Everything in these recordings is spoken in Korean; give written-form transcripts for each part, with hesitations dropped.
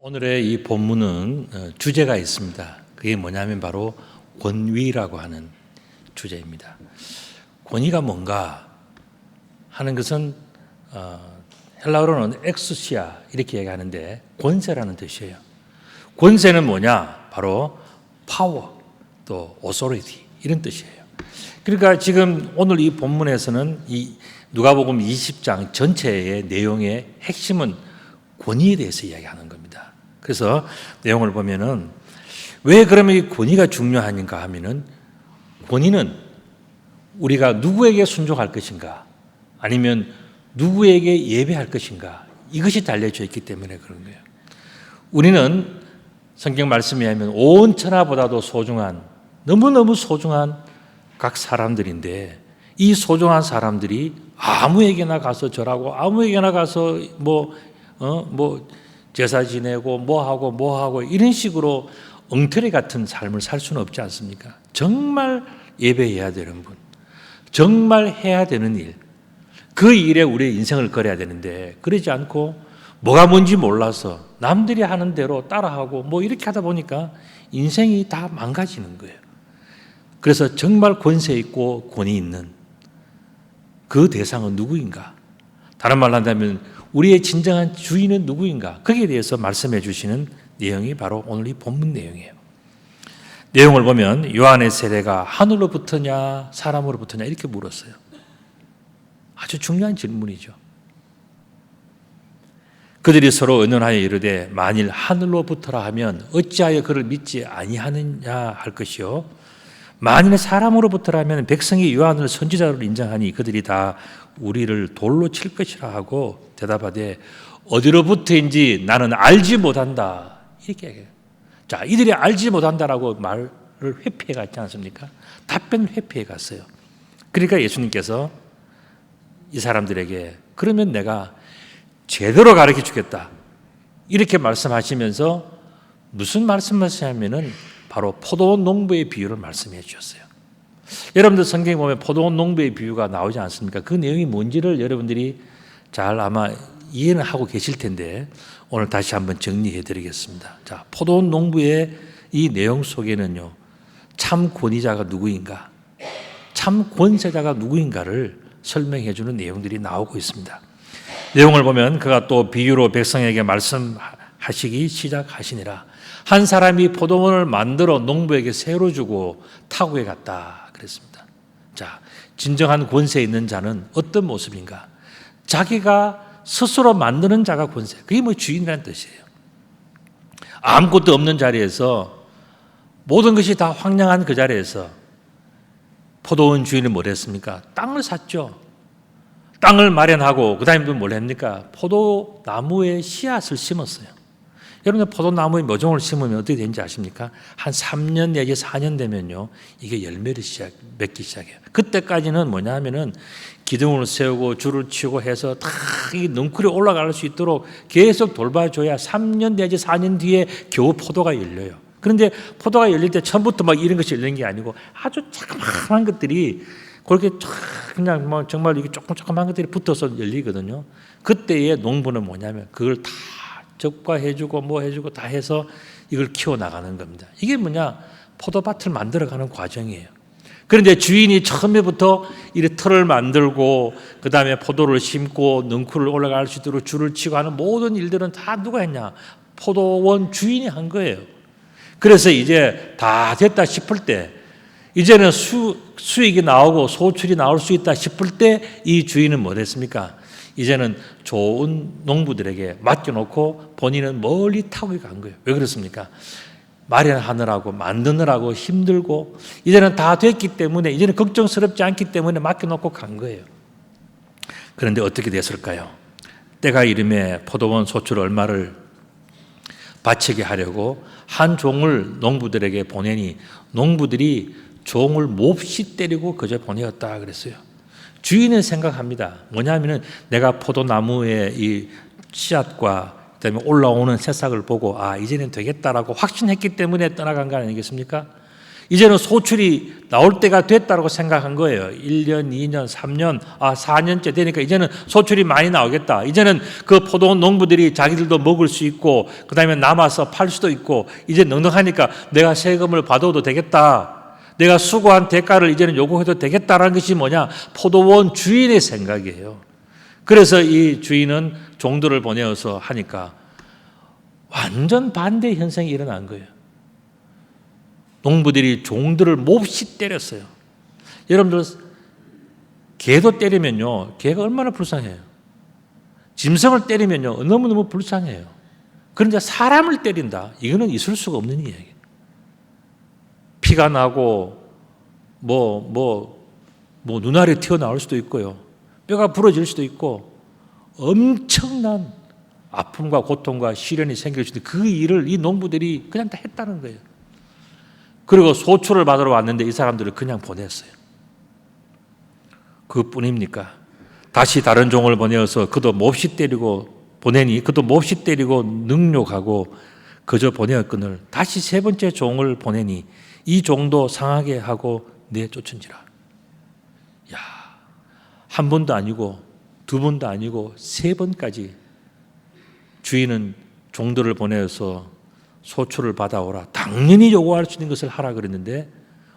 오늘의 이 본문은 주제가 있습니다. 그게 뭐냐면 바로 권위라고 하는 주제입니다. 권위가 뭔가 하는 것은 헬라어로는 엑수시아 이렇게 얘기하는데 권세라는 뜻이에요. 권세는 뭐냐? 바로 파워, 또 authority 이런 뜻이에요. 그러니까 지금 오늘 이 본문에서는 이 누가복음 20장 전체의 내용의 핵심은 권위에 대해서 이야기하는 겁니다. 그래서 내용을 보면은 왜 그러면 이 권위가 중요한가 하면은 권위는 우리가 누구에게 순종할 것인가 아니면 누구에게 예배할 것인가 이것이 달려져 있기 때문에 그런 거예요. 우리는 성경 말씀에 하면 온 천하보다도 소중한 너무너무 소중한 각 사람들인데 이 소중한 사람들이 아무에게나 가서 절하고 아무에게나 가서 제사 지내고 뭐하고 이런 식으로 엉터리 같은 삶을 살 수는 없지 않습니까? 정말 예배해야 되는 분, 정말 해야 되는 일, 그 일에 우리의 인생을 걸어야 되는데 그러지 않고 뭐가 뭔지 몰라서 남들이 하는 대로 따라하고 이렇게 하다 보니까 인생이 다 망가지는 거예요. 그래서 정말 권세 있고 권위 있는 그 대상은 누구인가? 다른 말로 한다면 우리의 진정한 주인은 누구인가? 거기에 대해서 말씀해 주시는 내용이 바로 오늘 이 본문 내용이에요. 내용을 보면 요한의 세례가 하늘로부터냐 사람으로부터냐 이렇게 물었어요. 아주 중요한 질문이죠. 그들이 서로 의논하여 이르되 만일 하늘로부터라 하면 어찌하여 그를 믿지 아니하느냐 할 것이요 만일 사람으로부터라면 백성이 요한을 선지자로 인정하니 그들이 다 우리를 돌로 칠 것이라 하고 대답하되 어디로부터인지 나는 알지 못한다 이렇게 얘기해요. 자, 이들이 알지 못한다라고 말을 회피해 갔지 않습니까? 답변을 회피해 갔어요. 그러니까 예수님께서 이 사람들에게 그러면 내가 제대로 가르쳐 주겠다 이렇게 말씀하시면서 무슨 말씀을 하시냐면은 바로 포도원 농부의 비유를 말씀해 주셨어요. 여러분들 성경에 보면 포도원 농부의 비유가 나오지 않습니까? 그 내용이 뭔지를 여러분들이 잘 아마 이해는 하고 계실 텐데 오늘 다시 한번 정리해 드리겠습니다. 자, 포도원 농부의 이 내용 속에는요, 참 권위자가 누구인가, 참 권세자가 누구인가를 설명해 주는 내용들이 나오고 있습니다. 내용을 보면 그가 또 비유로 백성에게 말씀하시기 시작하시니라. 한 사람이 포도원을 만들어 농부에게 새로 주고 타국에 갔다 그랬습니다. 자, 진정한 권세 있는 자는 어떤 모습인가? 자기가 스스로 만드는 자가 권세. 그게 주인이라는 뜻이에요. 아무것도 없는 자리에서 모든 것이 다 황량한 그 자리에서 포도원 주인이 뭘 했습니까? 땅을 샀죠. 땅을 마련하고 그 다음에 뭘 합니까? 포도나무에 씨앗을 심었어요. 여러분들 포도나무에 묘종을 심으면 어떻게 되는지 아십니까? 한 3년 내지 4년 되면요 이게 열매를 맺기 시작해요. 그때까지는 뭐냐 하면은 기둥을 세우고 줄을 치고 해서 다 이 넝쿨이 올라갈 수 있도록 계속 돌봐줘야 3년 내지 4년 뒤에 겨우 포도가 열려요. 그런데 포도가 열릴 때 처음부터 막 이런 것이 열리는 게 아니고 아주 조그마한 것들이 그렇게 그냥 정말 이게 조그마한 것들이 붙어서 열리거든요. 그때의 농부는 뭐냐면 그걸 다 적과해주고 해주고 다 해서 이걸 키워나가는 겁니다. 이게 뭐냐? 포도밭을 만들어가는 과정이에요. 그런데 주인이 처음에부터 이 틀을 만들고 그 다음에 포도를 심고 넝쿨을 올라갈 수 있도록 줄을 치고 하는 모든 일들은 다 누가 했냐? 포도원 주인이 한 거예요. 그래서 이제 다 됐다 싶을 때 이제는 수익이 나오고 소출이 나올 수 있다 싶을 때 이 주인은 뭐 했습니까? 이제는 좋은 농부들에게 맡겨놓고 본인은 멀리 타국에 간 거예요. 왜 그렇습니까? 마련하느라고 만드느라고 힘들고 이제는 다 됐기 때문에 이제는 걱정스럽지 않기 때문에 맡겨놓고 간 거예요. 그런데 어떻게 됐을까요? 때가 이름에 포도원 소출 얼마를 바치게 하려고 한 종을 농부들에게 보내니 농부들이 종을 몹시 때리고 그저 보내었다 그랬어요. 주인은 생각합니다. 뭐냐면은 내가 포도나무의 이 씨앗과 그다음에 올라오는 새싹을 보고 이제는 되겠다라고 확신했기 때문에 떠나간 거 아니겠습니까? 이제는 소출이 나올 때가 됐다고 생각한 거예요. 1년, 2년, 3년, 4년째 되니까 이제는 소출이 많이 나오겠다. 이제는 그 포도 농부들이 자기들도 먹을 수 있고 그 다음에 남아서 팔 수도 있고 이제 넉넉하니까 내가 세금을 받아도 되겠다. 내가 수고한 대가를 이제는 요구해도 되겠다라는 것이 뭐냐? 포도원 주인의 생각이에요. 그래서 이 주인은 종들을 보내어서 하니까 완전 반대 현상이 일어난 거예요. 농부들이 종들을 몹시 때렸어요. 여러분들 개도 때리면요, 개가 얼마나 불쌍해요. 짐승을 때리면요, 너무너무 불쌍해요. 그런데 사람을 때린다, 이거는 있을 수가 없는 이야기예요. 피가 나고 눈알이 튀어나올 수도 있고요, 뼈가 부러질 수도 있고 엄청난 아픔과 고통과 시련이 생길 수도 있는데 그 일을 이 농부들이 그냥 다 했다는 거예요. 그리고 소출을 받으러 왔는데 이 사람들을 그냥 보냈어요. 그뿐입니까? 다시 다른 종을 보내어서 그도 몹시 때리고 보내니 그도 몹시 때리고 능욕하고 그저 보내었거늘 다시 세 번째 종을 보내니 이 종도 상하게 하고 내쫓은지라. 야, 한 번도 아니고 두 번도 아니고 세 번까지 주인은 종들을 보내어서 소출을 받아오라. 당연히 요구할 수 있는 것을 하라 그랬는데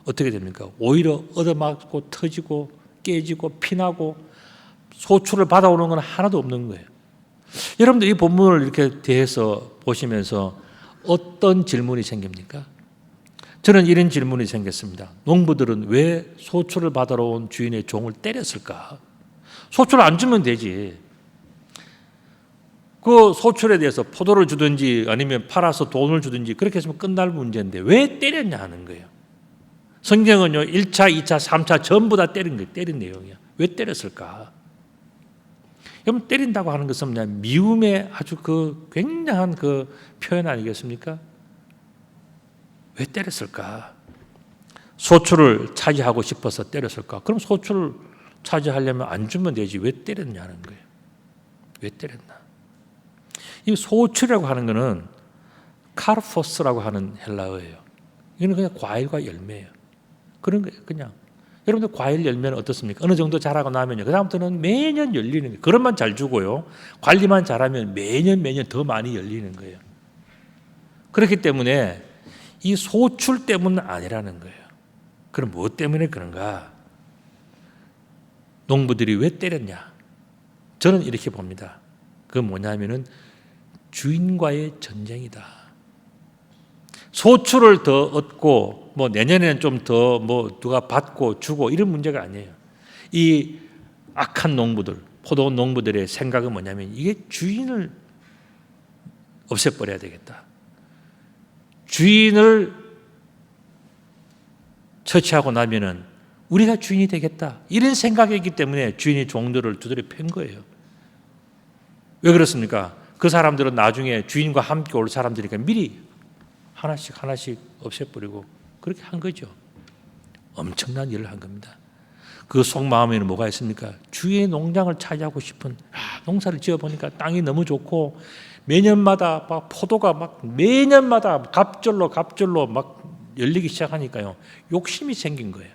어떻게 됩니까? 오히려 얻어맞고 터지고 깨지고 피나고 소출을 받아오는 건 하나도 없는 거예요. 여러분들 이 본문을 이렇게 대해서 보시면서 어떤 질문이 생깁니까? 저는 이런 질문이 생겼습니다. 농부들은 왜 소출을 받아러 온 주인의 종을 때렸을까? 소출을 안 주면 되지. 그 소출에 대해서 포도를 주든지 아니면 팔아서 돈을 주든지 그렇게 했으면 끝날 문제인데 왜 때렸냐 하는 거예요. 성경은요, 1차, 2차, 3차 전부 다 때린 거예요. 때린 내용이야. 왜 때렸을까? 여러분, 때린다고 하는 것은 그냥 미움의 아주 그 굉장한 그 표현 아니겠습니까? 왜 때렸을까? 소출을 차지하고 싶어서 때렸을까? 그럼 소출을 차지하려면 안 주면 되지. 왜 때렸냐는 거예요. 왜 때렸나? 이 소출이라고 하는 것은 카르포스라고 하는 헬라어예요. 이거는 그냥 과일과 열매예요. 그런 거예요. 그냥 여러분들 과일 열매는 어떻습니까? 어느 정도 자라고 나면요, 그 다음부터는 매년 열리는 거예요. 그릇만 잘 주고요, 관리만 잘하면 매년 더 많이 열리는 거예요. 그렇기 때문에 이 소출 때문은 아니라는 거예요. 그럼 무엇 때문에 그런가? 농부들이 왜 때렸냐? 저는 이렇게 봅니다. 그건 뭐냐면은 주인과의 전쟁이다. 소출을 더 얻고 내년에는 좀 더 누가 받고 주고 이런 문제가 아니에요. 이 악한 농부들, 포도원 농부들의 생각은 뭐냐면 이게 주인을 없애버려야 되겠다. 주인을 처치하고 나면은 우리가 주인이 되겠다. 이런 생각이기 때문에 주인이 종들을 두드려 팬 거예요. 왜 그렇습니까? 그 사람들은 나중에 주인과 함께 올 사람들이니까 미리 하나씩 없애버리고 그렇게 한 거죠. 엄청난 일을 한 겁니다. 그 속마음에는 뭐가 있습니까? 주의 농장을 차지하고 싶은, 농사를 지어보니까 땅이 너무 좋고 매년마다 막 포도가 막 매년마다 갑절로 막 열리기 시작하니까요, 욕심이 생긴 거예요.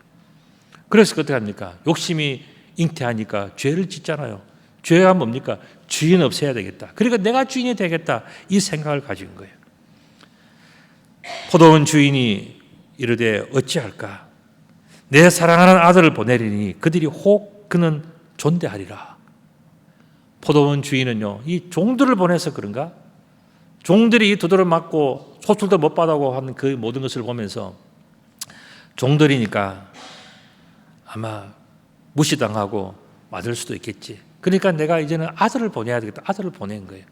그래서 어떻게 합니까? 욕심이 잉태하니까 죄를 짓잖아요. 죄가 뭡니까? 주인 없애야 되겠다. 그러니까 내가 주인이 되겠다, 이 생각을 가진 거예요. 포도원 주인이 이르되 어찌할까? 내 사랑하는 아들을 보내리니 그들이 혹 그는 존대하리라. 포도원 주인은요, 이 종들을 보내서 그런가? 종들이 두드러 맞고 소출도 못 받아고 하는 그 모든 것을 보면서 종들이니까 아마 무시당하고 맞을 수도 있겠지. 그러니까 내가 이제는 아들을 보내야 되겠다. 아들을 보낸 거예요.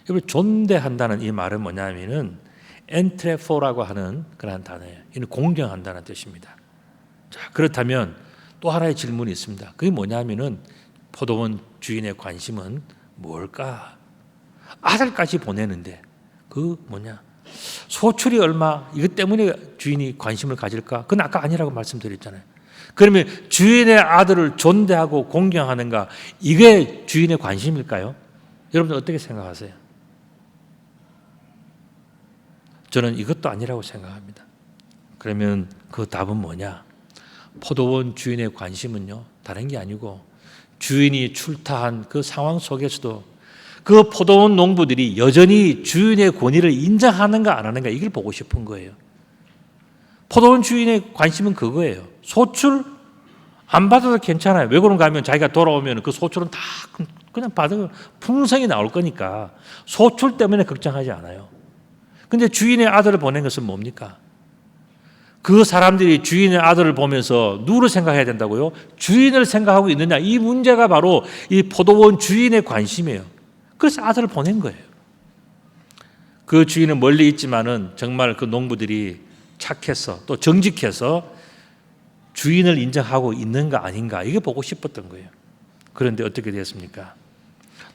여러분, 존대한다는 이 말은 뭐냐면은 엔트레포라고 하는 그런 단어예요. 이는 공경한다는 뜻입니다. 자, 그렇다면 또 하나의 질문이 있습니다. 그게 뭐냐면은 포도원 주인의 관심은 뭘까? 아들까지 보내는데 그 소출이 얼마, 이것 때문에 주인이 관심을 가질까? 그건 아까 아니라고 말씀드렸잖아요. 그러면 주인의 아들을 존대하고 공경하는가, 이게 주인의 관심일까요? 여러분들 어떻게 생각하세요? 저는 이것도 아니라고 생각합니다. 그러면 그 답은 뭐냐? 포도원 주인의 관심은요, 다른 게 아니고 주인이 출타한 그 상황 속에서도 그 포도원 농부들이 여전히 주인의 권위를 인정하는가 안 하는가, 이걸 보고 싶은 거예요. 포도원 주인의 관심은 그거예요. 소출 안 받아도 괜찮아요. 왜 그런가 하면 자기가 돌아오면 그 소출은 다 그냥 받으면 풍성이 나올 거니까 소출 때문에 걱정하지 않아요. 근데 주인의 아들을 보낸 것은 뭡니까? 그 사람들이 주인의 아들을 보면서 누구를 생각해야 된다고요? 주인을 생각하고 있느냐? 이 문제가 바로 이 포도원 주인의 관심이에요. 그래서 아들을 보낸 거예요. 그 주인은 멀리 있지만은 정말 그 농부들이 착해서 또 정직해서 주인을 인정하고 있는가 아닌가, 이게 보고 싶었던 거예요. 그런데 어떻게 되었습니까?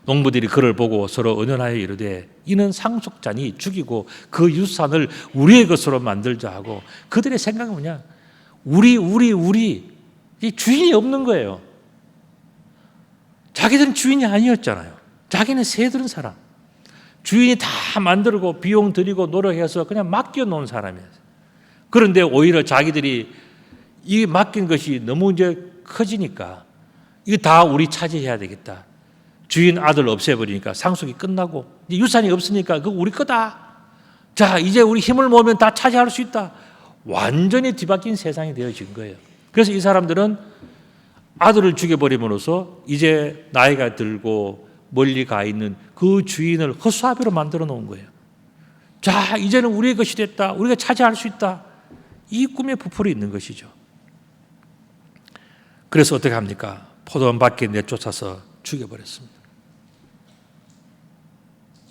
농부들이 그를 보고 서로 의논하여 이르되 이는 상속자니 죽이고 그 유산을 우리의 것으로 만들자 하고, 그들의 생각은 뭐냐? 우리 이 주인이 없는 거예요. 자기들은 주인이 아니었잖아요. 자기는 새들은 사람, 주인이 다 만들고 비용 들이고 노력해서 그냥 맡겨놓은 사람이었어요. 그런데 오히려 자기들이 이 맡긴 것이 너무 이제 커지니까 이거 다 우리 차지해야 되겠다. 주인 아들 없애버리니까 상속이 끝나고 유산이 없으니까 그거 우리 거다. 자, 이제 우리 힘을 모으면 다 차지할 수 있다. 완전히 뒤바뀐 세상이 되어진 거예요. 그래서 이 사람들은 아들을 죽여버림으로써 이제 나이가 들고 멀리 가 있는 그 주인을 허수아비로 만들어 놓은 거예요. 자, 이제는 우리의 것이 됐다. 우리가 차지할 수 있다. 이 꿈에 부풀어 있는 것이죠. 그래서 어떻게 합니까? 포도원 밖에 내쫓아서 죽여버렸습니다.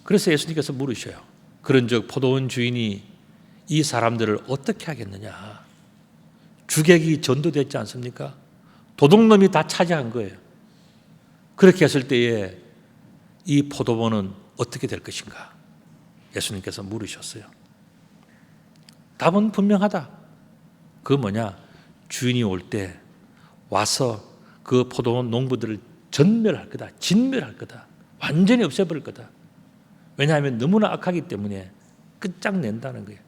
그래서 예수님께서 물으셔요. 그런즉 포도원 주인이 이 사람들을 어떻게 하겠느냐? 주객이 전도됐지 않습니까? 도둑놈이 다 차지한 거예요. 그렇게 했을 때에 이 포도원은 어떻게 될 것인가? 예수님께서 물으셨어요. 답은 분명하다. 그 뭐냐? 주인이 올 때 와서 그 포도원 농부들을 전멸할 거다. 진멸할 거다. 완전히 없애버릴 거다. 왜냐하면 너무나 악하기 때문에 끝장낸다는 거예요.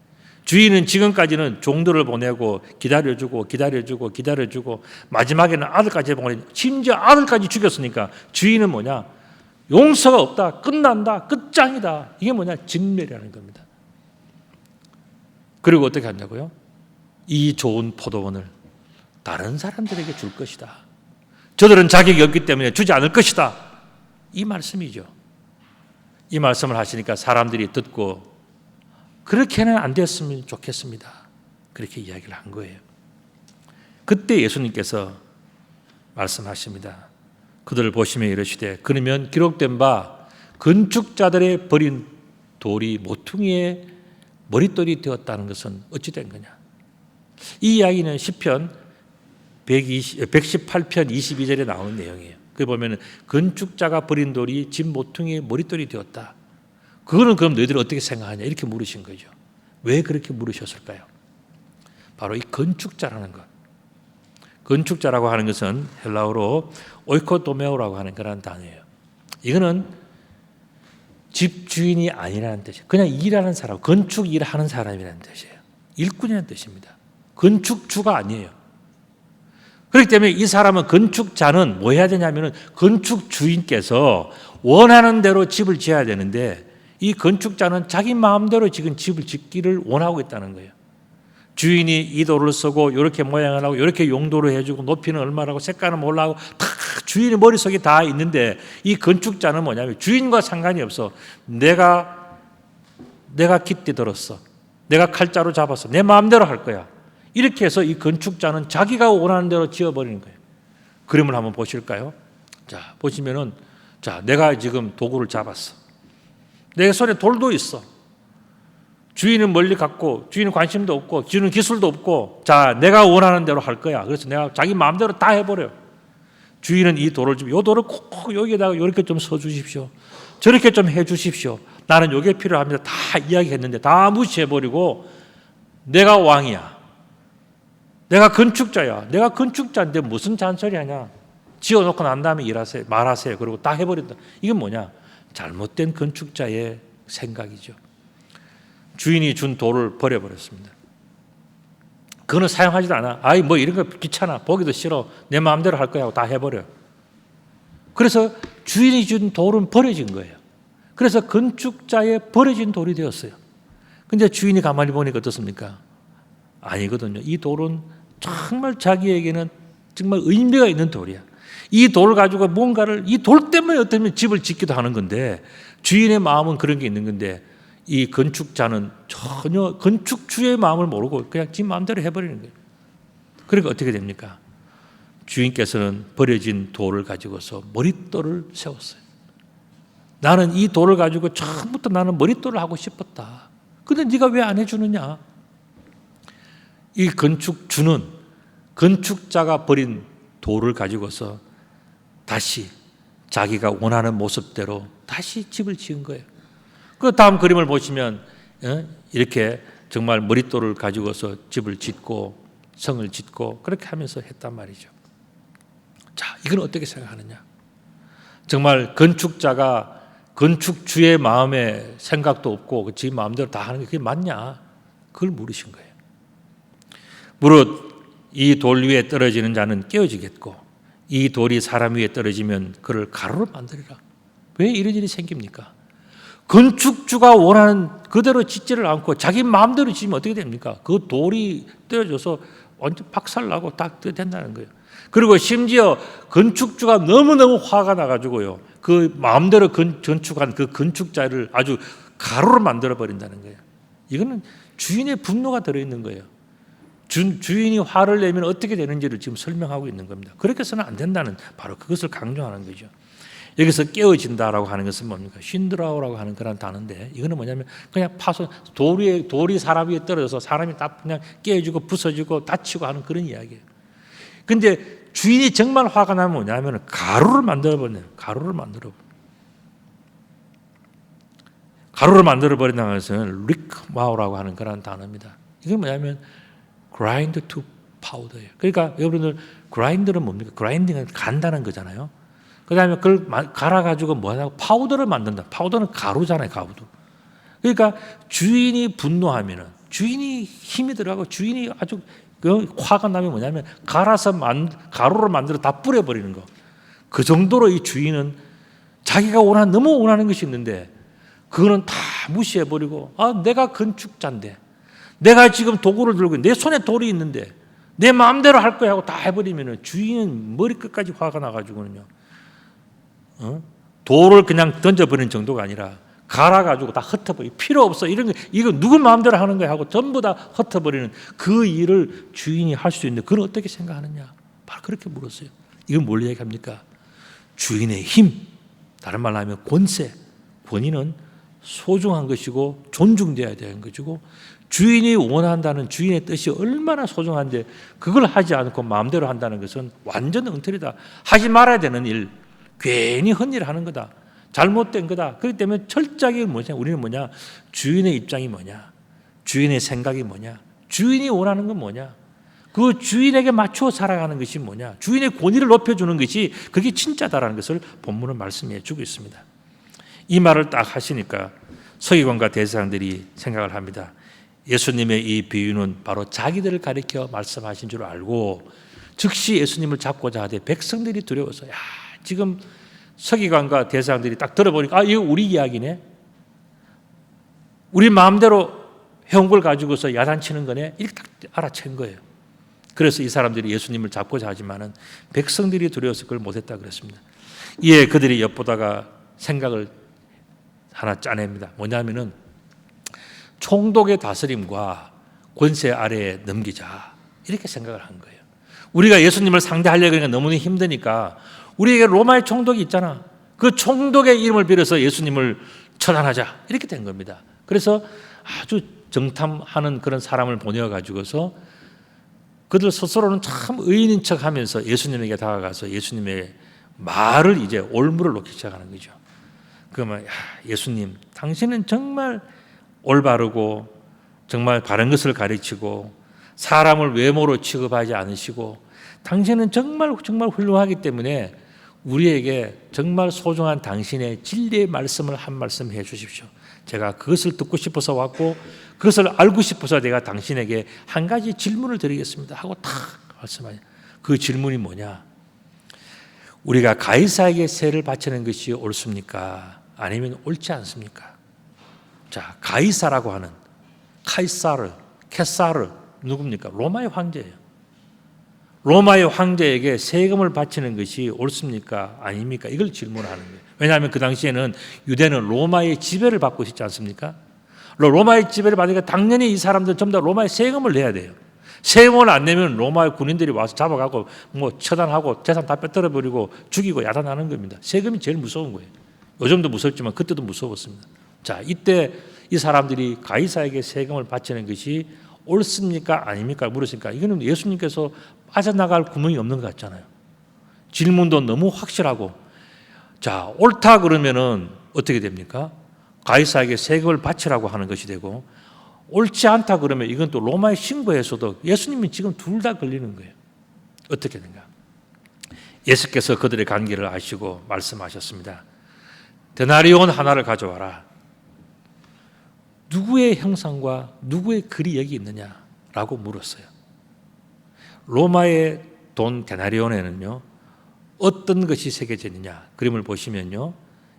주인은 지금까지는 종들을 보내고 기다려주고 마지막에는 아들까지 보내, 심지어 아들까지 죽였으니까 주인은 뭐냐? 용서가 없다. 끝난다. 끝장이다. 이게 뭐냐? 진멸이라는 겁니다. 그리고 어떻게 한다고요? 이 좋은 포도원을 다른 사람들에게 줄 것이다. 저들은 자격이 없기 때문에 주지 않을 것이다. 이 말씀이죠. 이 말씀을 하시니까 사람들이 듣고 그렇게는 안 됐으면 좋겠습니다. 그렇게 이야기를 한 거예요. 그때 예수님께서 말씀하십니다. 그들을 보시며 이르시되 그러면 기록된 바 건축자들의 버린 돌이 모퉁이의 머릿돌이 되었다는 것은 어찌 된 거냐? 이 이야기는 시편 118편 22절에 나오는 내용이에요. 그 보면은 건축자가 버린 돌이 집 모퉁이의 머릿돌이 되었다. 그거는 그럼 너희들이 어떻게 생각하냐? 이렇게 물으신 거죠. 왜 그렇게 물으셨을까요? 바로 이 건축자라는 것. 건축자라고 하는 것은 헬라어로 오이코도메오라고 하는 그런 단어예요. 이거는 집주인이 아니라는 뜻이에요. 그냥 일하는 사람, 건축 일하는 사람이라는 뜻이에요. 일꾼이라는 뜻입니다. 건축주가 아니에요. 그렇기 때문에 이 사람은, 건축자는 뭐 해야 되냐면은 건축주인께서 원하는 대로 집을 지어야 되는데 이 건축자는 자기 마음대로 지금 집을 짓기를 원하고 있다는 거예요. 주인이 이 돌을 쓰고 이렇게 모양을 하고 이렇게 용도로 해주고 높이는 얼마라고 색깔은 몰라고 다 주인의 머릿속에 다 있는데 이 건축자는 뭐냐면 주인과 상관이 없어. 내가 깃대 들었어. 내가 칼자루 잡았어. 내 마음대로 할 거야. 이렇게 해서 이 건축자는 자기가 원하는 대로 지어버리는 거예요. 그림을 한번 보실까요? 자, 보시면은, 자, 내가 지금 도구를 잡았어. 내 손에 돌도 있어. 주인은 멀리 갔고, 주인은 관심도 없고, 주인은 기술도 없고, 자, 내가 원하는 대로 할 거야. 그래서 내가 자기 마음대로 다 해버려. 주인은 이 돌을 좀, 이 돌을 꼭 여기다가 이렇게 좀 서주십시오. 저렇게 좀 해주십시오. 나는 이게 필요합니다. 다 이야기했는데 다 무시해버리고, 내가 왕이야. 내가 건축자야. 내가 건축자인데 무슨 잔소리 하냐. 지어놓고 난 다음에 일하세요. 말하세요. 그리고 다 해버린다. 이건 뭐냐? 잘못된 건축자의 생각이죠. 주인이 준 돌을 버려버렸습니다. 그거는 사용하지도 않아. 아이 뭐 이런 거 귀찮아. 보기도 싫어. 내 마음대로 할 거야 하고 다 해버려. 그래서 주인이 준 돌은 버려진 거예요. 그래서 건축자의 버려진 돌이 되었어요. 근데 주인이 가만히 보니까 어떻습니까? 아니거든요. 이 돌은 정말 자기에게는 정말 의미가 있는 돌이야. 이 돌 가지고 뭔가를, 이 돌 때문에 어쩌면 집을 짓기도 하는 건데, 주인의 마음은 그런 게 있는 건데, 이 건축자는 전혀 건축주의 마음을 모르고 그냥 지 마음대로 해버리는 거예요. 그러니까 어떻게 됩니까? 주인께서는 버려진 돌을 가지고서 머릿돌을 세웠어요. 나는 이 돌을 가지고 처음부터 나는 머릿돌을 하고 싶었다. 근데 네가 왜 안 해주느냐? 이 건축주는 건축자가 버린 돌을 가지고서 다시 자기가 원하는 모습대로 다시 집을 지은 거예요. 그 다음 그림을 보시면 이렇게 정말 머릿돌을 가지고서 집을 짓고 성을 짓고 그렇게 하면서 했단 말이죠. 자, 이건 어떻게 생각하느냐? 정말 건축자가 건축주의 마음에 생각도 없고 지 마음대로 다 하는 게 그게 맞냐? 그걸 물으신 거예요. 무릇 이 돌 위에 떨어지는 자는 깨어지겠고 이 돌이 사람 위에 떨어지면 그를 가루로 만들리라. 왜 이런 일이 생깁니까? 건축주가 원하는 그대로 짓지를 않고 자기 마음대로 짓면 어떻게 됩니까? 그 돌이 떨어져서 완전 박살나고 딱 된다는 거예요. 그리고 심지어 건축주가 너무너무 화가 나가지고요, 그 마음대로 건축한 그 건축자를 아주 가루로 만들어 버린다는 거예요. 이거는 주인의 분노가 들어있는 거예요. 주인이 화를 내면 어떻게 되는지를 지금 설명하고 있는 겁니다. 그렇게 해서는 안 된다는, 바로 그것을 강조하는 거죠. 여기서 깨어진다라고 하는 것은 뭡니까? 쉰드라우라고 하는 그런 단어인데, 이거는 뭐냐면 그냥 파손, 돌이 사람 위에 떨어져서 사람이 다 그냥 깨어지고 부서지고 다치고 하는 그런 이야기예요. 근데 주인이 정말 화가 나면 뭐냐면 가루를 만들어버려요. 가루를 만들어버린다는 것은 리크마우라고 하는 그런 단어입니다. 이게 뭐냐면 grind to powder예요. 그러니까 여러분들 grind는 뭡니까? grinding은 간다는 거잖아요. 그 다음에 그걸 갈아가지고 뭐하냐고 파우더를 만든다. 파우더는 가루잖아요, 가루도. 그러니까 주인이 분노하면은, 주인이 힘이 들어가고 주인이 아주 화가 나면 뭐냐면 갈아서 가루를 만들어 다 뿌려버리는 거. 그 정도로 이 주인은 자기가 너무 원하는 것이 있는데 그거는 다 무시해버리고, 내가 건축자인데, 내가 지금 도구를 들고 내 손에 돌이 있는데 내 마음대로 할 거야 하고 다 해버리면 주인은 머리끝까지 화가 나가지고는요, 돌을 그냥 던져버리는 정도가 아니라 갈아가지고 다 흩어버리, 필요 없어, 이거 누구 마음대로 하는 거야 하고 전부 다 흩어버리는 그 일을 주인이 할 수 있는데 그건 어떻게 생각하느냐? 바로 그렇게 물었어요. 이건 뭘 얘기합니까? 주인의 힘, 다른 말로 하면 권위는 소중한 것이고 존중되어야 되는 것이고, 주인이 원한다는 주인의 뜻이 얼마나 소중한데 그걸 하지 않고 마음대로 한다는 것은 완전 엉터리다. 하지 말아야 되는 일, 괜히 헛일을 하는 거다. 잘못된 거다. 그렇기 때문에 철저하게 우리는 뭐냐? 주인의 입장이 뭐냐? 주인의 생각이 뭐냐? 주인이 원하는 건 뭐냐? 그 주인에게 맞추어 살아가는 것이 뭐냐? 주인의 권위를 높여주는 것이 그게 진짜다라는 것을 본문은 말씀해 주고 있습니다. 이 말을 딱 하시니까 서기관과 대제사장들이 생각을 합니다. 예수님의 이 비유는 바로 자기들을 가리켜 말씀하신 줄 알고 즉시 예수님을 잡고자 하되 백성들이 두려워서, 지금 서기관과 대제사장들이 딱 들어보니까 이거 우리 이야기네, 우리 마음대로 해온 걸 가지고서 야단치는 거네, 이렇게 딱 알아챈 거예요. 그래서 이 사람들이 예수님을 잡고자 하지만은 백성들이 두려워서 그걸 못했다 그랬습니다. 이에 그들이 엿보다가 생각을 하나 짜냅니다. 뭐냐면은 총독의 다스림과 권세 아래에 넘기자, 이렇게 생각을 한 거예요. 우리가 예수님을 상대하려고 하니까 너무나 힘드니까 우리에게 로마의 총독이 있잖아, 그 총독의 이름을 빌어서 예수님을 처단하자, 이렇게 된 겁니다. 그래서 아주 정탐하는 그런 사람을 보내어가지고서 그들 스스로는 참 의인인 척하면서 예수님에게 다가가서 예수님의 말을 이제 올무를 놓기 시작하는 거죠. 그러면 예수님, 당신은 정말 올바르고 정말 바른 것을 가르치고 사람을 외모로 취급하지 않으시고 당신은 정말 훌륭하기 때문에 우리에게 정말 소중한 당신의 진리의 말씀을 한 말씀 해 주십시오. 제가 그것을 듣고 싶어서 왔고 그것을 알고 싶어서 내가 당신에게 한 가지 질문을 드리겠습니다 하고 탁 말씀하냐. 그 질문이 뭐냐? 우리가 가이사에게 세를 바치는 것이 옳습니까? 아니면 옳지 않습니까? 자, 가이사라고 하는 카이사르, 케사르 누굽니까? 로마의 황제예요. 로마의 황제에게 세금을 바치는 것이 옳습니까? 아닙니까? 이걸 질문하는 거예요. 왜냐하면 그 당시에는 유대는 로마의 지배를 받고 있지 않습니까? 로마의 지배를 받으니까 당연히 이 사람들은 전부 다 로마의 세금을 내야 돼요. 세금을 안 내면 로마의 군인들이 와서 잡아가고 처단하고 재산 다 빼뜨려 버리고 죽이고 야단하는 겁니다. 세금이 제일 무서운 거예요. 요즘도 무섭지만 그때도 무서웠습니다. 자, 이때 이 사람들이 가이사에게 세금을 바치는 것이 옳습니까? 아닙니까? 물었으니까 이거는 예수님께서 빠져나갈 구멍이 없는 것 같잖아요. 질문도 너무 확실하고, 자, 옳다 그러면은 어떻게 됩니까? 가이사에게 세금을 바치라고 하는 것이 되고, 옳지 않다 그러면 이건 또 로마의 신고에서도 예수님이 지금 둘 다 걸리는 거예요. 어떻게 되는가? 예수께서 그들의 관계를 아시고 말씀하셨습니다. 데나리온 하나를 가져와라. 누구의 형상과 누구의 글이 여기 있느냐라고 물었어요. 로마의 돈 데나리온에는요, 어떤 것이 새겨져 있느냐 그림을 보시면요,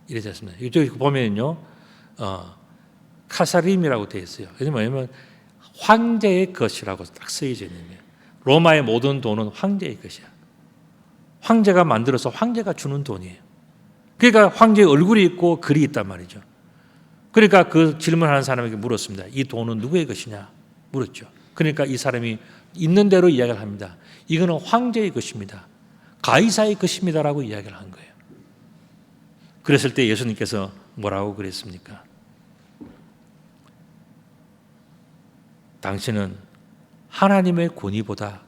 이렇게 됐습니다. 이쪽에 보면요, 카사림이라고 되어 있어요. 그게 뭐냐면 황제의 것이라고 딱 쓰여져 있는 거예요. 로마의 모든 돈은 황제의 것이야. 황제가 만들어서 황제가 주는 돈이에요. 그러니까 황제의 얼굴이 있고 글이 있단 말이죠. 그러니까 그 질문하는 사람에게 물었습니다. 이 돈은 누구의 것이냐 물었죠. 그러니까 이 사람이 있는 대로 이야기를 합니다. 이거는 황제의 것입니다. 가이사의 것입니다라고 이야기를 한 거예요. 그랬을 때 예수님께서 뭐라고 그랬습니까? 당신은 하나님의 권위보다,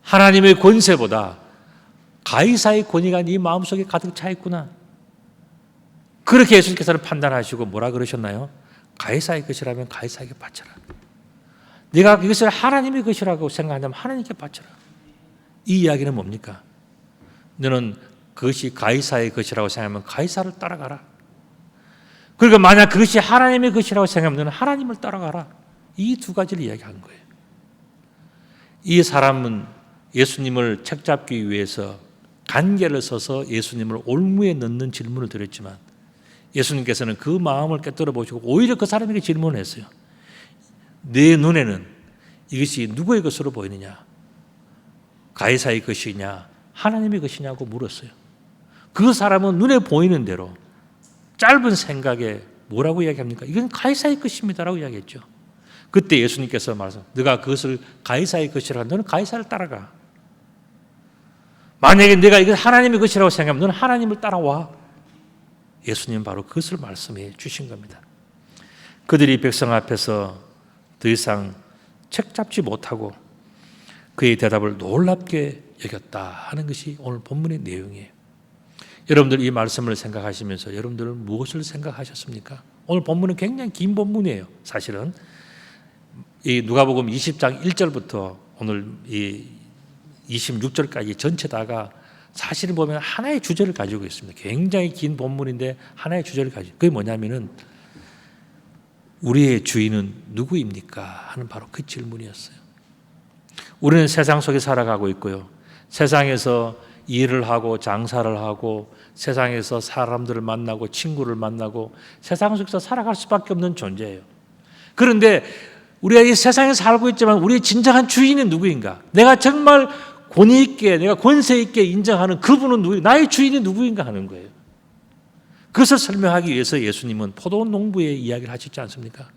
하나님의 권세보다 가이사의 권위가 네 마음속에 가득 차 있구나. 그렇게 예수님께서는 판단하시고 뭐라 그러셨나요? 가이사의 것이라면 가이사에게 바쳐라. 네가 이것을 하나님의 것이라고 생각한다면 하나님께 바쳐라. 이 이야기는 뭡니까? 너는 그것이 가이사의 것이라고 생각하면 가이사를 따라가라. 그리고 만약 그것이 하나님의 것이라고 생각하면 너는 하나님을 따라가라. 이 두 가지를 이야기한 거예요. 이 사람은 예수님을 책잡기 위해서 간계를 서서 예수님을 올무에 넣는 질문을 드렸지만 예수님께서는 그 마음을 깨뜨려 보시고 오히려 그 사람에게 질문을 했어요. 내 눈에는 이것이 누구의 것으로 보이느냐? 가이사의 것이냐? 하나님의 것이냐고 물었어요. 그 사람은 눈에 보이는 대로 짧은 생각에 뭐라고 이야기합니까? 이건 가이사의 것입니다라고 이야기했죠. 그때 예수님께서 말씀, 네가 그것을 가이사의 것이라고 하면 너는 가이사를 따라가. 만약에 내가 이걸 하나님의 것이라고 생각하면 너는 하나님을 따라와. 예수님은 바로 그것을 말씀해 주신 겁니다. 그들이 백성 앞에서 더 이상 책잡지 못하고 그의 대답을 놀랍게 여겼다 하는 것이 오늘 본문의 내용이에요. 여러분들 이 말씀을 생각하시면서 여러분들은 무엇을 생각하셨습니까? 오늘 본문은 굉장히 긴 본문이에요. 사실은 이 누가복음 20장 1절부터 오늘 이 26절까지 전체 다가 사실은 보면 하나의 주제를 가지고 있습니다. 굉장히 긴 본문인데 하나의 주제를 가지고, 그게 뭐냐면은 우리의 주인은 누구입니까? 하는 바로 그 질문이었어요. 우리는 세상 속에 살아가고 있고요. 세상에서 일을 하고 장사를 하고 세상에서 사람들을 만나고 친구를 만나고 세상 속에서 살아갈 수밖에 없는 존재예요. 그런데 우리가 이 세상에 살고 있지만 우리의 진정한 주인은 누구인가? 내가 정말 권위 있게, 내가 권세 있게 인정하는 그분은 누구인가? 나의 주인이 누구인가 하는 거예요. 그것을 설명하기 위해서 예수님은 포도원 농부의 이야기를 하셨지 않습니까?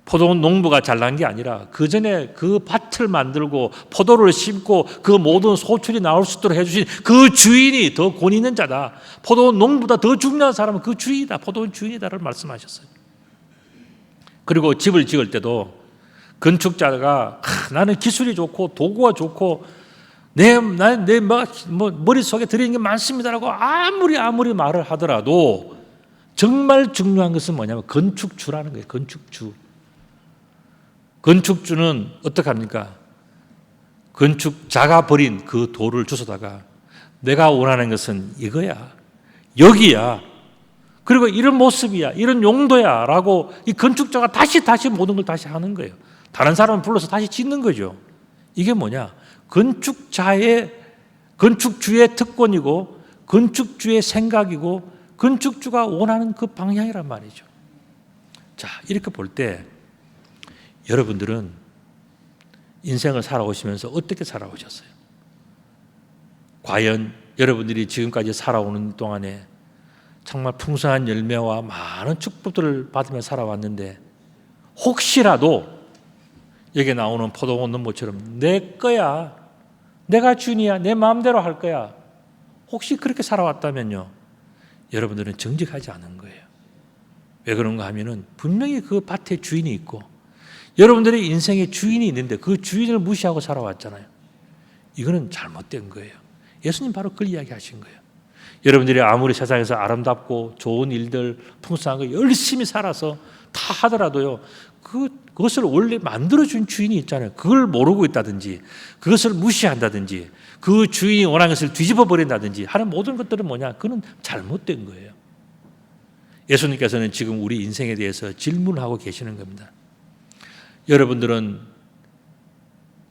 포도원 농부가 잘난 게 아니라 그 전에 그 밭을 만들고 포도를 심고 그 모든 소출이 나올 수 있도록 해주신 그 주인이 더 권위 있는 자다. 포도원 농부보다 더 중요한 사람은 그 주인이다. 포도원 주인이다를 말씀하셨어요. 그리고 집을 지을 때도 건축자가 나는 기술이 좋고 도구가 좋고 내 머릿속에 들어있는 게 많습니다라고 아무리 말을 하더라도 정말 중요한 것은 뭐냐면 건축주라는 거예요. 건축주. 건축주는 어떻게 합니까? 건축자가 버린 그 돌을 주워다가 내가 원하는 것은 이거야. 여기야. 그리고 이런 모습이야, 이런 용도야 라고 이 건축자가 다시 모든 걸 다시 하는 거예요. 다른 사람을 불러서 다시 짓는 거죠. 이게 뭐냐? 건축주의 특권이고 건축주의 생각이고 건축주가 원하는 그 방향이란 말이죠. 자, 이렇게 볼 때 여러분들은 인생을 살아오시면서 어떻게 살아오셨어요? 과연 여러분들이 지금까지 살아오는 동안에 정말 풍성한 열매와 많은 축복들을 받으며 살아왔는데 혹시라도 여기 나오는 포도원 농부처럼 내 거야, 내가 주인이야, 내 마음대로 할 거야, 혹시 그렇게 살아왔다면요, 여러분들은 정직하지 않은 거예요. 왜 그런가 하면은 분명히 그 밭에 주인이 있고 여러분들의 인생에 주인이 있는데 그 주인을 무시하고 살아왔잖아요. 이거는 잘못된 거예요. 예수님 바로 그 이야기 하신 거예요. 여러분들이 아무리 세상에서 아름답고 좋은 일들, 풍성한 거 열심히 살아서 다 하더라도요, 그것을 원래 만들어준 주인이 있잖아요. 그걸 모르고 있다든지 그것을 무시한다든지 그 주인이 원하는 것을 뒤집어 버린다든지 하는 모든 것들은 뭐냐? 그건 잘못된 거예요. 예수님께서는 지금 우리 인생에 대해서 질문하고 계시는 겁니다. 여러분들은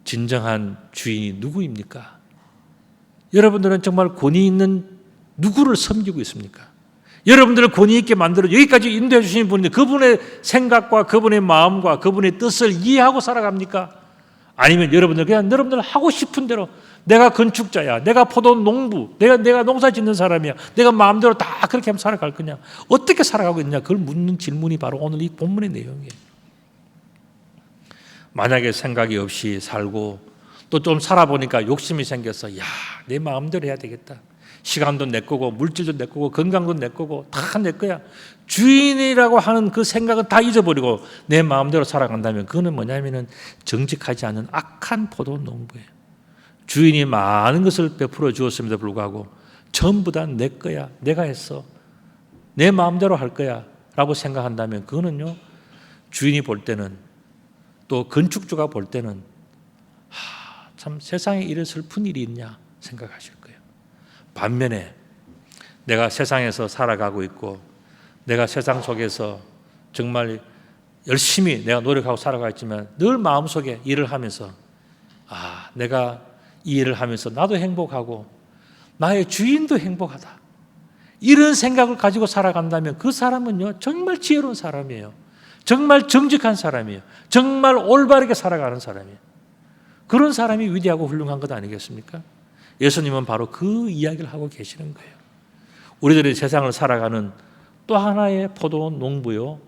진정한 주인이 누구입니까? 여러분들은 정말 권위 있는 누구를 섬기고 있습니까? 여러분들을 권위 있게 만들어 여기까지 인도해 주신 분인데 그분의 생각과 그분의 마음과 그분의 뜻을 이해하고 살아갑니까? 아니면 여러분들 그냥 여러분들 하고 싶은 대로 내가 건축자야, 내가 포도원 농부, 내가 농사 짓는 사람이야, 내가 마음대로 다 그렇게 하면 살아갈 거냐? 어떻게 살아가고 있느냐? 그걸 묻는 질문이 바로 오늘 이 본문의 내용이에요. 만약에 생각이 없이 살고 또 좀 살아보니까 욕심이 생겨서 내 마음대로 해야 되겠다. 시간도 내 거고 물질도 내 거고 건강도 내 거고 다 내 거야. 주인이라고 하는 그 생각은 다 잊어버리고 내 마음대로 살아간다면 그거는 뭐냐면은 정직하지 않은 악한 포도원 농부예요. 주인이 많은 것을 베풀어 주었음에도 불구하고 전부 다 내 거야, 내가 했어, 내 마음대로 할 거야 라고 생각한다면 그거는요, 주인이 볼 때는 또 건축주가 볼 때는 참 세상에 이런 슬픈 일이 있냐 생각하실 거예요. 반면에 내가 세상에서 살아가고 있고 내가 세상 속에서 정말 열심히 내가 노력하고 살아가 있지만 늘 마음속에 일을 하면서 내가 이 일을 하면서 나도 행복하고 나의 주인도 행복하다, 이런 생각을 가지고 살아간다면 그 사람은요 정말 지혜로운 사람이에요. 정말 정직한 사람이에요. 정말 올바르게 살아가는 사람이에요. 그런 사람이 위대하고 훌륭한 것 아니겠습니까? 예수님은 바로 그 이야기를 하고 계시는 거예요. 우리들이 세상을 살아가는 또 하나의 포도원 농부요,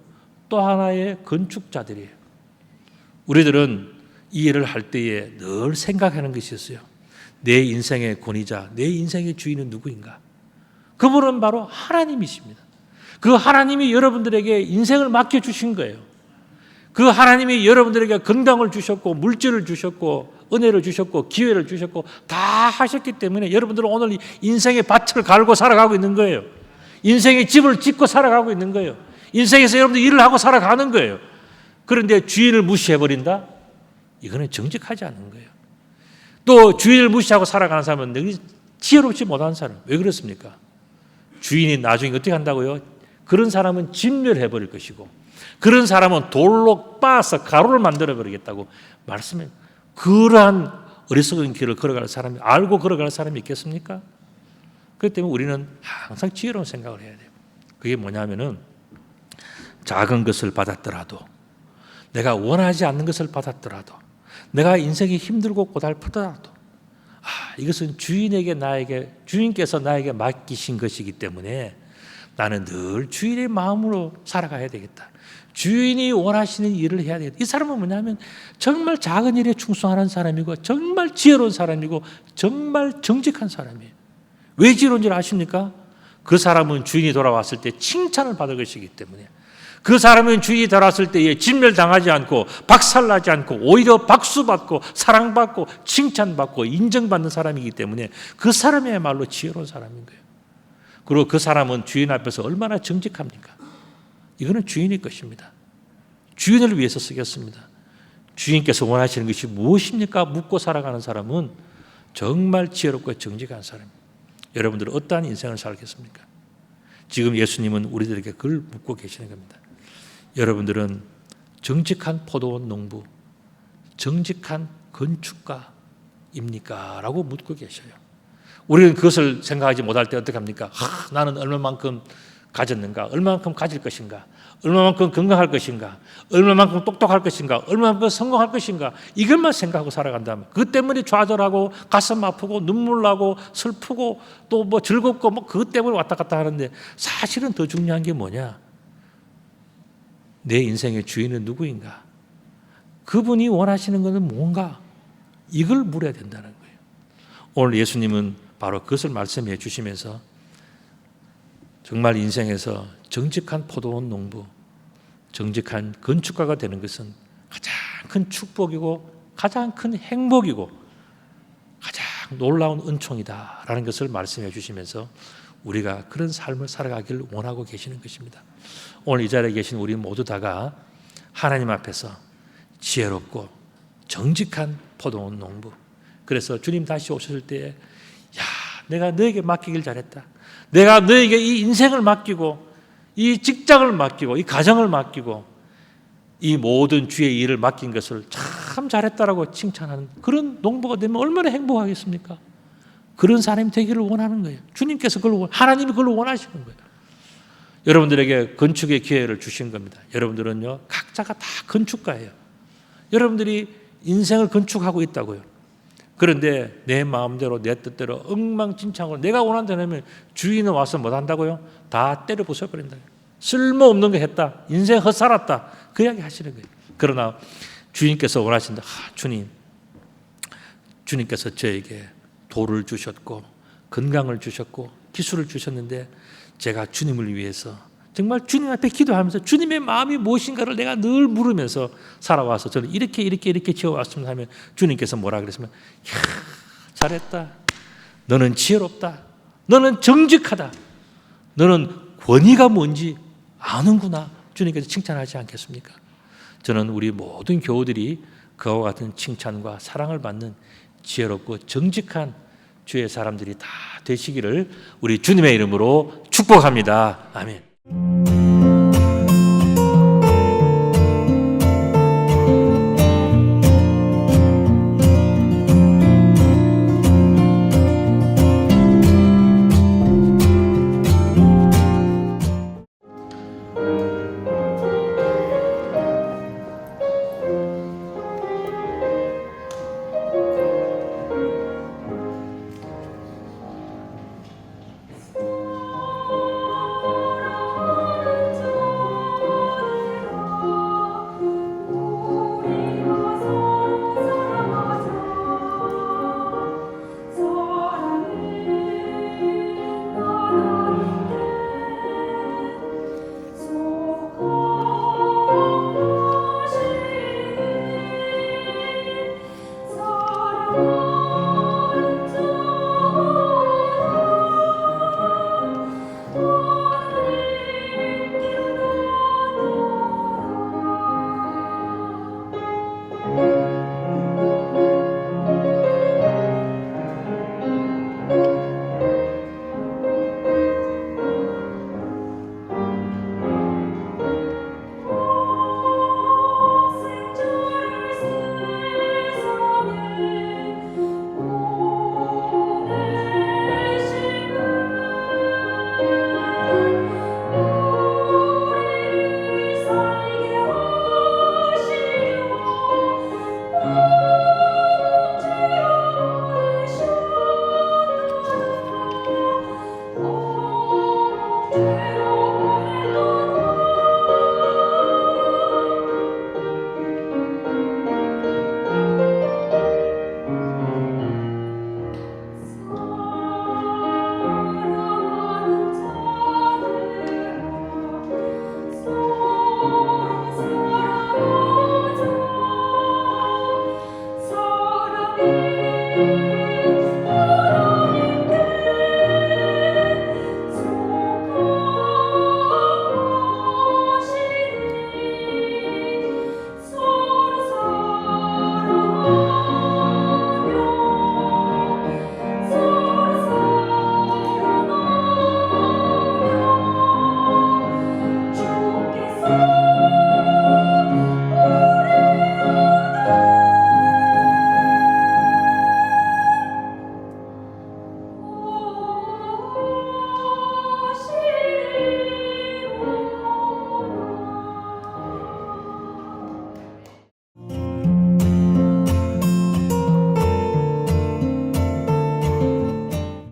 또 하나의 건축자들이에요. 우리들은 이 일을 할 때에 늘 생각하는 것이 있어요. 내 인생의 권위자, 내 인생의 주인은 누구인가? 그분은 바로 하나님이십니다. 그 하나님이 여러분들에게 인생을 맡겨주신 거예요. 그 하나님이 여러분들에게 건강을 주셨고 물질을 주셨고 은혜를 주셨고 기회를 주셨고 다 하셨기 때문에 여러분들은 오늘 인생의 밭을 갈고 살아가고 있는 거예요. 인생의 집을 짓고 살아가고 있는 거예요. 인생에서 여러분들 일을 하고 살아가는 거예요. 그런데 주인을 무시해버린다? 이거는 정직하지 않은 거예요. 또 주인을 무시하고 살아가는 사람은 지혜롭지 못한 사람. 왜 그렇습니까? 주인이 나중에 어떻게 한다고요? 그런 사람은 진멸해버릴 것이고 그런 사람은 돌로 빻아서 가루를 만들어버리겠다고 말씀해요. 그러한 어리석은 길을 걸어갈 사람이, 알고 걸어갈 사람이 있겠습니까? 그렇기 때문에 우리는 항상 지혜로운 생각을 해야 돼요. 그게 뭐냐면은 작은 것을 받았더라도, 내가 원하지 않는 것을 받았더라도, 내가 인생이 힘들고 고달프더라도 이것은 주인께서 나에게 맡기신 것이기 때문에 나는 늘 주인의 마음으로 살아가야 되겠다. 주인이 원하시는 일을 해야 되겠다. 이 사람은 뭐냐면 정말 작은 일에 충성하는 사람이고 정말 지혜로운 사람이고 정말 정직한 사람이에요. 왜 지혜로운 줄 아십니까? 그 사람은 주인이 돌아왔을 때 칭찬을 받을 것이기 때문에, 그 사람은 주인이 돌아왔을 때에 진멸당하지 않고 박살나지 않고 오히려 박수받고 사랑받고 칭찬받고 인정받는 사람이기 때문에 그 사람이야말로 지혜로운 사람인 거예요. 그리고 그 사람은 주인 앞에서 얼마나 정직합니까? 이거는 주인의 것입니다. 주인을 위해서 쓰겠습니다. 주인께서 원하시는 것이 무엇입니까? 묻고 살아가는 사람은 정말 지혜롭고 정직한 사람입니다. 여러분들은 어떠한 인생을 살겠습니까? 지금 예수님은 우리들에게 그걸 묻고 계시는 겁니다. 여러분들은 정직한 포도원 농부, 정직한 건축가입니까? 라고 묻고 계셔요. 우리는 그것을 생각하지 못할 때 어떻게 합니까? 나는 얼마만큼 가졌는가? 얼마만큼 가질 것인가? 얼마만큼 건강할 것인가? 얼마만큼 똑똑할 것인가? 얼마만큼 성공할 것인가? 이것만 생각하고 살아간다면 그것 때문에 좌절하고 가슴 아프고 눈물 나고 슬프고 또 뭐 즐겁고 뭐 그것 때문에 왔다 갔다 하는데 사실은 더 중요한 게 뭐냐? 내 인생의 주인은 누구인가? 그분이 원하시는 것은 뭔가? 이걸 물어야 된다는 거예요. 오늘 예수님은 바로 그것을 말씀해 주시면서 정말 인생에서 정직한 포도원 농부, 정직한 건축가가 되는 것은 가장 큰 축복이고 가장 큰 행복이고 가장 놀라운 은총이다라는 것을 말씀해 주시면서 우리가 그런 삶을 살아가기를 원하고 계시는 것입니다. 오늘 이 자리에 계신 우리 모두 다가 하나님 앞에서 지혜롭고 정직한 포도원 농부, 그래서 주님 다시 오셨을 때 내가 너에게 맡기길 잘했다. 내가 너에게 이 인생을 맡기고 이 직장을 맡기고 이 가정을 맡기고 이 모든 주의 일을 맡긴 것을 참 잘했다라고 칭찬하는 그런 농부가 되면 얼마나 행복하겠습니까? 그런 사람이 되기를 원하는 거예요. 주님께서 하나님이 그걸 원하시는 거예요. 여러분들에게 건축의 기회를 주신 겁니다. 여러분들은요, 각자가 다 건축가예요. 여러분들이 인생을 건축하고 있다고요. 그런데 내 마음대로 내 뜻대로 엉망진창으로 내가 원하는 대로 하면 주인은 와서 뭐 한다고요? 다 때려 부숴버린다. 쓸모없는 거 했다. 인생 헛살았다. 그 이야기 하시는 거예요. 그러나 주인께서 원하신다. 주님께서 저에게 돌을 주셨고 건강을 주셨고 기술을 주셨는데 제가 주님을 위해서 정말 주님 앞에 기도하면서 주님의 마음이 무엇인가를 내가 늘 물으면서 살아와서 저는 이렇게 지어왔습니다 하면 주님께서 뭐라 그랬으면 잘했다. 너는 지혜롭다. 너는 정직하다. 너는 권위가 뭔지 아는구나. 주님께서 칭찬하지 않겠습니까? 저는 우리 모든 교우들이 그와 같은 칭찬과 사랑을 받는 지혜롭고 정직한 주의 사람들이 다 되시기를 우리 주님의 이름으로 축복합니다. 아멘.